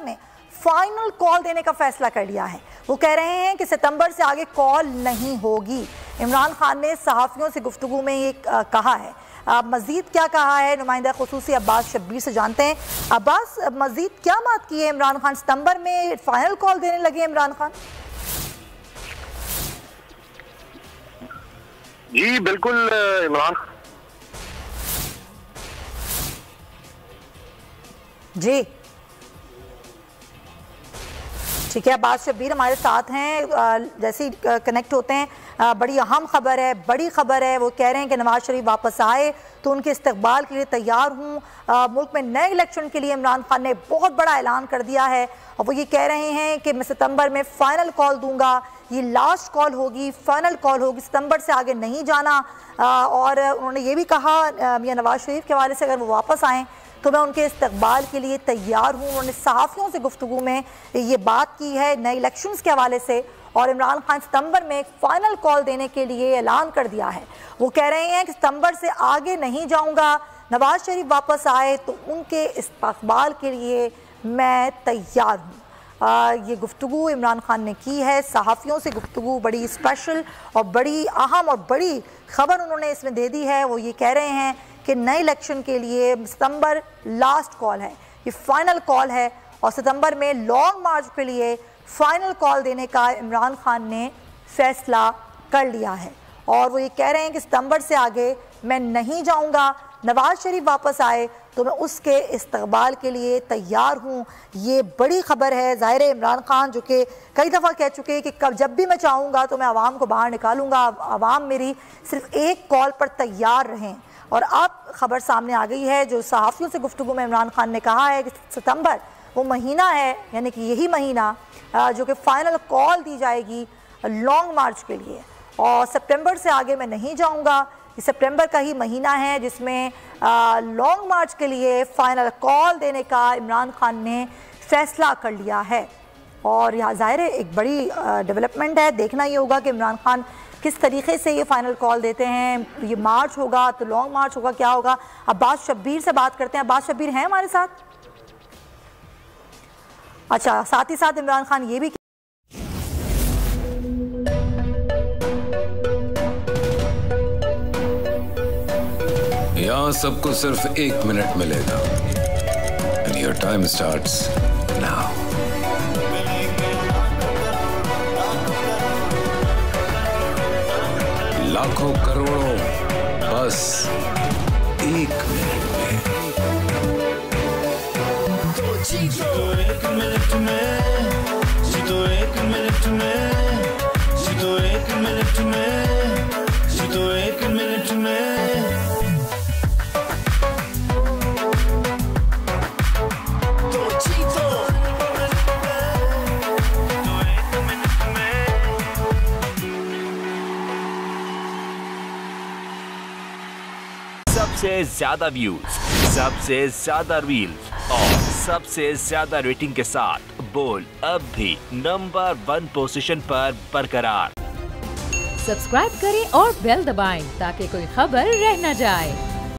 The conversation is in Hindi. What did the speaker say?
में फाइनल कॉल देने का फैसला कर लिया है। वो कह रहे हैं कि सितंबर से आगे कॉल नहीं होगी। इमरान खान ने सहाफ़ियों से गुफ्तगू में ये कहा है। मजीद क्या कहा है नुमाइंदा खुसूसी अब्बास शब्बीर से जानते हैं। अब्बास, मजीद क्या बात की है इमरान खान? सितंबर में फाइनल कॉल देने लगे इमरान खान? जी बिल्कुल, इमरान जी ठीक है। अब्बास शब्बीर हमारे साथ हैं, जैसे ही कनेक्ट होते हैं। बड़ी अहम खबर है, बड़ी खबर है। वो कह रहे हैं कि नवाज शरीफ वापस आए तो उनके इस्तकबाल के लिए तैयार हूँ। मुल्क में नए इलेक्शन के लिए इमरान खान ने बहुत बड़ा ऐलान कर दिया है और वो ये कह रहे हैं कि मैं सितंबर में फ़ाइनल कॉल दूंगा। ये लास्ट कॉल होगी, फ़ाइनल कॉल होगी, सितंबर से आगे नहीं जाना। और उन्होंने ये भी कहा मियां नवाज शरीफ के हवाले से, अगर वो वापस आएँ तो मैं उनके इस्तकबाल के लिए तैयार हूँ। उन्होंने सहाफ़ियों से गुफ्तगू में ये बात की है नए इलेक्शंस के हवाले से और इमरान खान सितंबर में एक फ़ाइनल कॉल देने के लिए ऐलान कर दिया है। वो कह रहे हैं कि सितंबर से आगे नहीं जाऊँगा, नवाज शरीफ वापस आए तो उनके इस्तकबाल के लिए मैं तैयार हूँ। ये गुफ्तगू इमरान खान ने की है, सहाफ़ियों से गुफ्तगू बड़ी स्पेशल और बड़ी अहम और बड़ी ख़बर उन्होंने इसमें दे दी है। वो ये कह रहे हैं कि नए इलेक्शन के लिए सितंबर लास्ट कॉल है, ये फाइनल कॉल है और सितंबर में लॉन्ग मार्च के लिए फाइनल कॉल देने का इमरान खान ने फैसला कर लिया है। और वो ये कह रहे हैं कि सितंबर से आगे मैं नहीं जाऊंगा, नवाज शरीफ वापस आए तो मैं उसके इस्तकबाल के लिए तैयार हूँ। ये बड़ी खबर है। ज़ाहिर है इमरान खान जो कि कई दफ़ा कह चुके हैं कि कब जब भी मैं चाहूँगा तो मैं आवाम को बाहर निकालूंगा, आवाम मेरी सिर्फ एक कॉल पर तैयार रहें। और अब खबर सामने आ गई है, जो सहाफ़ियों से गुफ्तगू में इमरान खान ने कहा है कि सितंबर वो महीना है, यानी कि यही महीना जो कि फ़ाइनल कॉल दी जाएगी लॉन्ग मार्च के लिए, और सितंबर से आगे मैं नहीं जाऊंगा। ये सितंबर का ही महीना है जिसमें लॉन्ग मार्च के लिए फ़ाइनल कॉल देने का इमरान खान ने फ़ैसला कर लिया है। और यहाँ ज़ाहिर है एक बड़ी डेवलपमेंट है। देखना ये होगा कि इमरान खान किस तरीके से ये फाइनल कॉल देते हैं। ये मार्च होगा तो लॉन्ग मार्च होगा, क्या होगा? अब्बास शब्बीर से बात करते हैं। अब्बास शब्बीर हैं हमारे साथ? अच्छा, साथ ही साथ इमरान खान ये भी यहाँ सबको सिर्फ 1 मिनट मिलेगा and your time starts now. लाखों करोड़ों बस 1 मिनट में। जीतो 1 मिनट में, जीतो 1 मिनट में, जीतो 1 मिनट में, जीतो 1 मिनट में। तो जीतो 1 मिनट में। सबसे ज्यादा व्यूज, सबसे ज्यादा रील्स और सबसे ज्यादा रेटिंग के साथ बोल अब भी नंबर 1 पोजीशन पर बरकरार। सब्सक्राइब करें और बेल दबाएं ताकि कोई खबर रह न जाए।